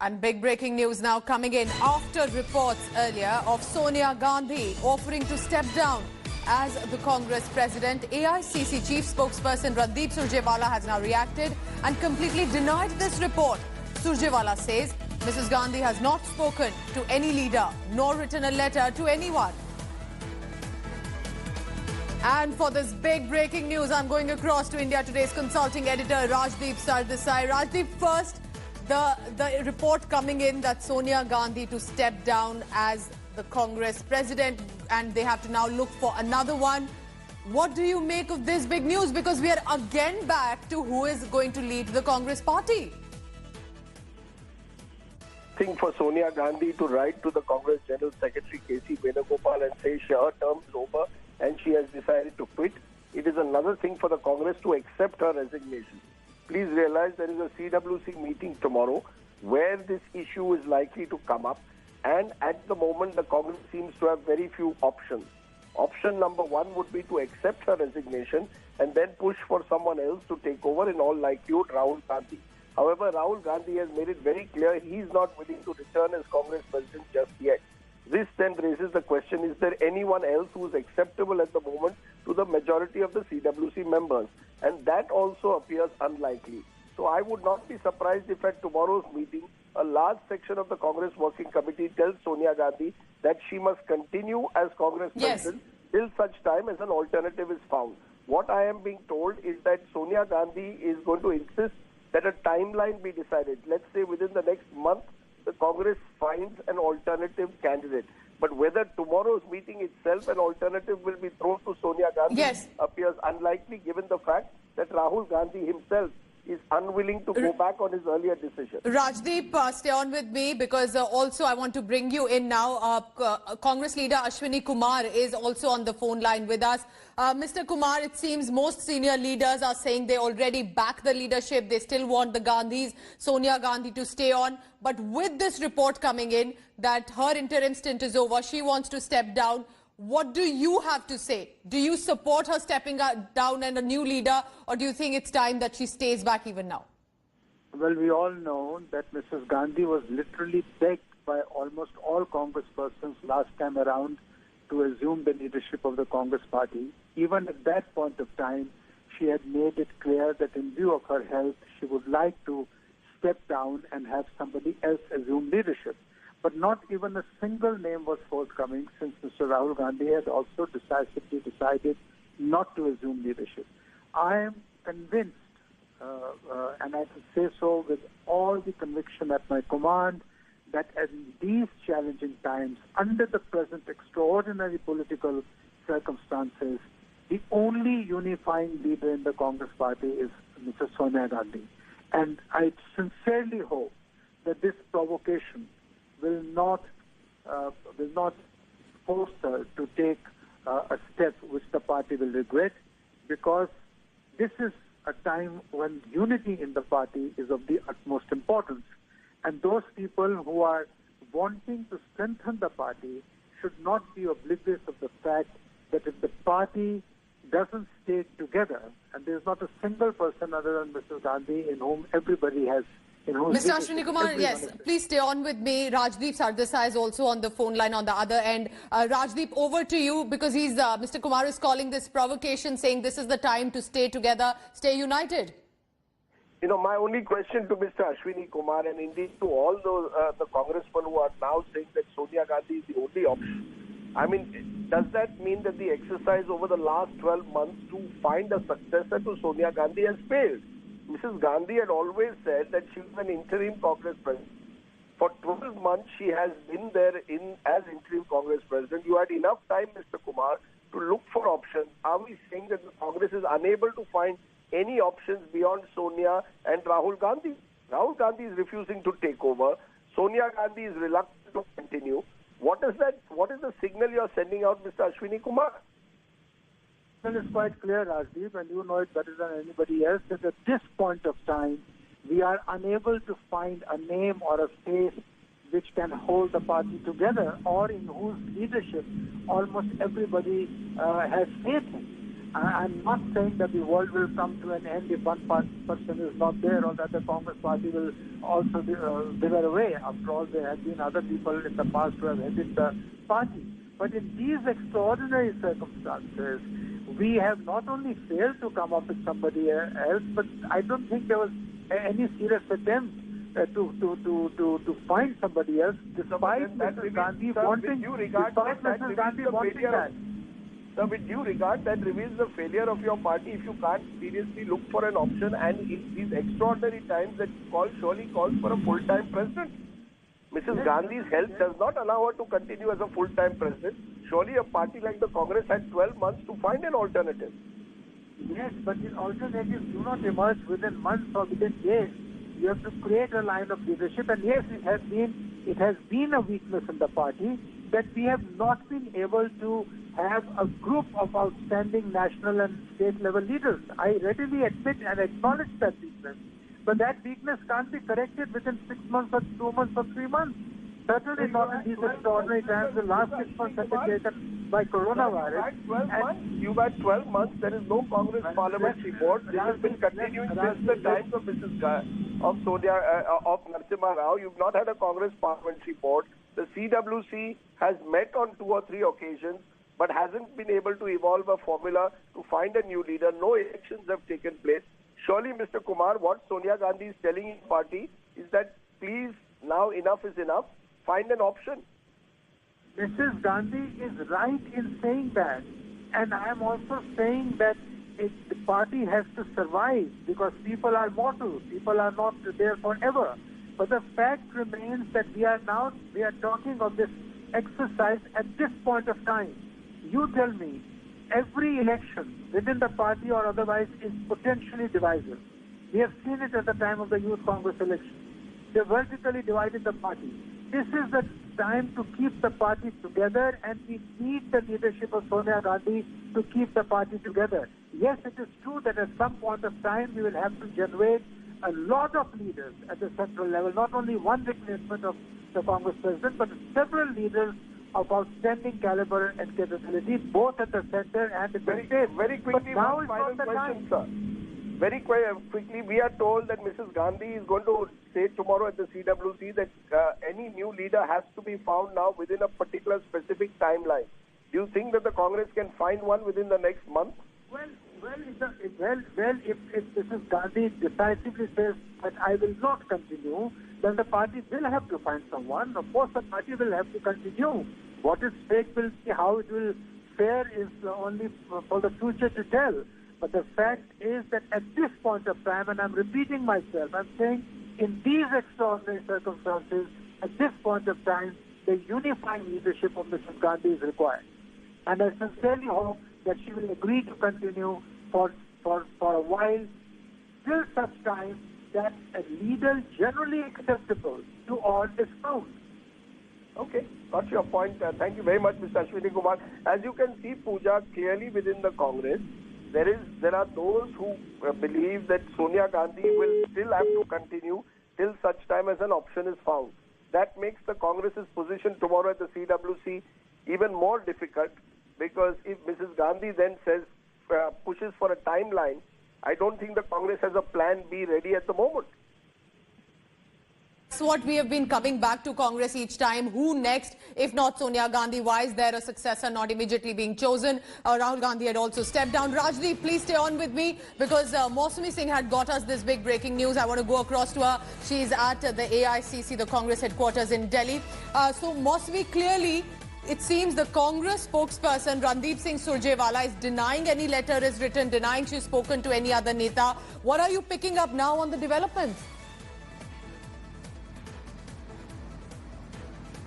And big breaking news now coming in after reports earlier of Sonia Gandhi offering to step down as the Congress president. AICC chief spokesperson Randeep Surjewala has now reacted and completely denied this report. Surjewala says Mrs. Gandhi has not spoken to any leader nor written a letter to anyone. And for this big breaking news, I'm going across to India Today's consulting editor Rajdeep Sardesai. Rajdeep, first, the report coming in that Sonia Gandhi to step down as the Congress president, and they have to now look for another one. What do you make of this big news? Because we are again back to who is going to lead the Congress party. I think for Sonia Gandhi to write to the Congress General Secretary K.C. Venugopal and say her term is over and she has decided to quit. It is another thing for the Congress to accept her resignation. Please realize there is a CWC meeting tomorrow where this issue is likely to come up, and at the moment the Congress seems to have very few options. Option number one would be to accept her resignation and then push for someone else to take over, in all likelihood Rahul Gandhi. However, Rahul Gandhi has made it very clear he is not willing to return as Congress president just yet. This then raises the question, is there anyone else who is acceptable at the moment to the majority of the CWC members? And that also appears unlikely. So I would not be surprised if at tomorrow's meeting, a large section of the Congress Working Committee tells Sonia Gandhi that she must continue as Congress president till such time as an alternative is found. What I am being told is that Sonia Gandhi is going to insist that a timeline be decided. Let's say within the next month, the Congress finds an alternative candidate. But whether tomorrow's meeting itself an alternative will be thrown to Sonia Gandhi appears unlikely, given the fact that Rahul Gandhi himself is unwilling to go back on his earlier decision. Rajdeep, stay on with me, because also I want to bring you in now. Congress leader Ashwini Kumar is also on the phone line with us. Mr. Kumar, it seems most senior leaders are saying they already back the leadership. They still want the Gandhis, Sonia Gandhi, to stay on. But with this report coming in that her interim stint is over, she wants to step down. What do you have to say? Do you support her stepping down and a new leader, or do you think it's time that she stays back even now? Well, we all know that Mrs. Gandhi was literally begged by almost all congresspersons last time around to assume the leadership of the Congress party. Even at that point of time, she had made it clear that in view of her health, she would like to step down and have somebody else assume leadership. But not even a single name was forthcoming, since Mr. Rahul Gandhi had also decisively decided not to assume leadership. I am convinced, and I can say so with all the conviction at my command, that in these challenging times, under the present extraordinary political circumstances, the only unifying leader in the Congress party is Mrs. Sonia Gandhi. And I sincerely hope that this provocation will not force her to take a step which the party will regret, because this is a time when unity in the party is of the utmost importance. And those people who are wanting to strengthen the party should not be oblivious of the fact that if the party doesn't stay together, and there's not a single person other than Mrs. Gandhi in whom everybody has Mr. Ashwini Kumar, yes, please stay on with me. Rajdeep Sardesai is also on the phone line on the other end. Rajdeep, over to you, because Mr. Kumar is calling this provocation, saying this is the time to stay together, stay united. You know, my only question to Mr. Ashwini Kumar, and indeed to all those the congressmen who are now saying that Sonia Gandhi is the only option. I mean, does that mean that the exercise over the last 12 months to find a successor to Sonia Gandhi has failed? Mrs. Gandhi had always said that she was an interim Congress president. For 12 months, she has been there as interim Congress president. You had enough time, Mr. Kumar, to look for options. Are we saying that the Congress is unable to find any options beyond Sonia and Rahul Gandhi? Rahul Gandhi is refusing to take over. Sonia Gandhi is reluctant to continue. What is that? What is the signal you are sending out, Mr. Ashwini Kumar? Well, it's quite clear, Rajdeep, and you know it better than anybody else, that at this point of time, we are unable to find a name or a face which can hold the party together, or in whose leadership almost everybody has faith in. I'm not saying that the world will come to an end if one person is not there, or that the Congress party will also wither away. After all, there have been other people in the past who have headed the party. But in these extraordinary circumstances, we have not only failed to come up with somebody else, but I don't think there was any serious attempt to find somebody else, despite Mrs. Gandhi wanting that. Sir, with due regard, that reveals the failure of your party if you can't seriously look for an option, and in these extraordinary times that surely calls for a full-time president. Mrs. Gandhi's health does not allow her to continue as a full-time president. Surely a party like the Congress had 12 months to find an alternative. Yes, but the alternatives do not emerge within months or within days. You have to create a line of leadership, and yes, it has been a weakness in the party that we have not been able to have a group of outstanding national and state level leaders. I readily admit and acknowledge that weakness. But that weakness can't be corrected within 6 months or 2 months or 3 months. Certainly not in these extraordinary times. The last 6 months have been taken by coronavirus. You've had 12 months. There is no Congress parliamentary board. This has been continuing since the times of Sonia Narasimha Rao. You've not had a Congress parliamentary board. The CWC has met on 2 or 3 occasions, but hasn't been able to evolve a formula to find a new leader. No elections have taken place. Surely, Mr. Kumar, what Sonia Gandhi is telling his party is that please, now enough is enough. Find an option. Mrs. Gandhi is right in saying that. And I am also saying that the party has to survive, because people are mortal. People are not there forever. But the fact remains that we are talking of this exercise at this point of time. You tell me, every election within the party or otherwise is potentially divisive. We have seen it at the time of the Youth Congress election. They vertically divided the party. This is the time to keep the party together, and we need the leadership of Sonia Gandhi to keep the party together. Yes, it is true that at some point of time we will have to generate a lot of leaders at the central level, not only one replacement of the Congress president, but several leaders of outstanding caliber and capability, both at the center and in the state. Very quickly, one final question, sir. Very quickly, we are told that Mrs. Gandhi is going to say tomorrow at the CWC that any new leader has to be found now within a particular specific timeline. Do you think that the Congress can find one within the next month? If Mrs. Gandhi decisively says that I will not continue, then the party will have to find someone. Of course, the party will have to continue. What its fate will be, how it will fare, is only for the future to tell. But the fact is that at this point of time, and I'm repeating myself, I'm saying in these extraordinary circumstances, at this point of time, the unifying leadership of Mrs. Gandhi is required. And I sincerely hope that she will agree to continue for a while, till such time that a leader generally acceptable to all is found. Okay, got your point. Thank you very much, Mr. Ashwini Kumar. As you can see, Pooja, clearly within the Congress, there are those who believe that Sonia Gandhi will still have to continue till such time as an option is found. That makes the Congress's position tomorrow at the CWC even more difficult, because if Mrs. Gandhi then says, pushes for a timeline, I don't think the Congress has a plan B ready at the moment. That's what we have been coming back to Congress each time. Who next, if not Sonia Gandhi? Why is there a successor not immediately being chosen? Rahul Gandhi had also stepped down. Rajdeep, please stay on with me, because Mausami Singh had got us this big breaking news. I want to go across to her. She's at the AICC, the Congress headquarters in Delhi. So Mausami, clearly, it seems the Congress spokesperson Randeep Surjewala is denying any letter is written, denying she's spoken to any other neta. What are you picking up now on the developments?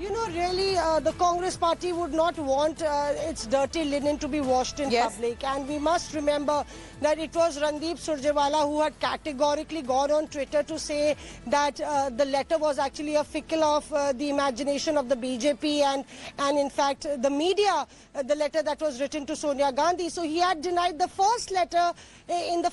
You know, really, the Congress party would not want its dirty linen to be washed in public. And we must remember that it was Randeep Surjewala who had categorically gone on Twitter to say that the letter was actually a fickle of the imagination of the BJP and in fact, the media, the letter that was written to Sonia Gandhi. So he had denied the first letter in the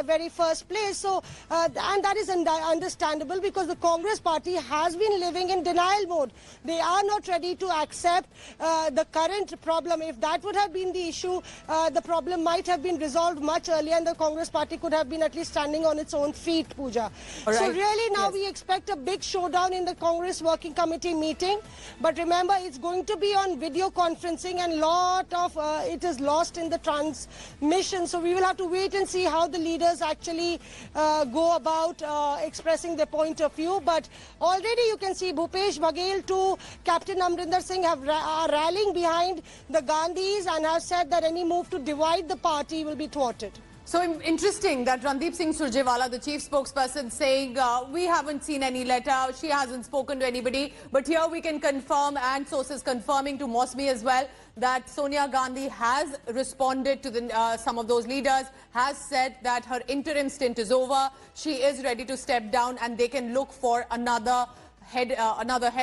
very first place. So, and that is understandable, because the Congress party has been living in denial mode. They are not ready to accept the current problem. If that would have been the issue, the problem might have been resolved much earlier and the Congress party could have been at least standing on its own feet, Pooja. All right. So really now Yes. we expect a big showdown in the Congress Working Committee meeting. But remember, it's going to be on video conferencing and lot of it is lost in the transmission. So we will have to wait and see how the leaders actually go about expressing their point of view. But already you can see Bhupesh Baghel to Captain Amrinder Singh are rallying behind the Gandhis and have said that any move to divide the party will be thwarted. So interesting that Randeep Singh Surjewala, the chief spokesperson, saying we haven't seen any letter, she hasn't spoken to anybody. But here we can confirm, and sources confirming to Mosmi as well, that Sonia Gandhi has responded to some of those leaders, has said that her interim stint is over. She is ready to step down and they can look for another head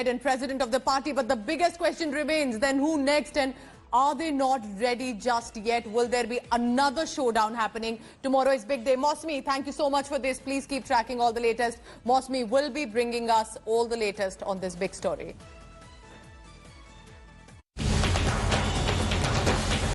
and president of the party. But the biggest question remains, then who next? And are they not ready just yet? Will there be another showdown happening? Tomorrow is big day. Mosmi, thank you so much for this. Please keep tracking all the latest. Mosmi will be bringing us all the latest on this big story.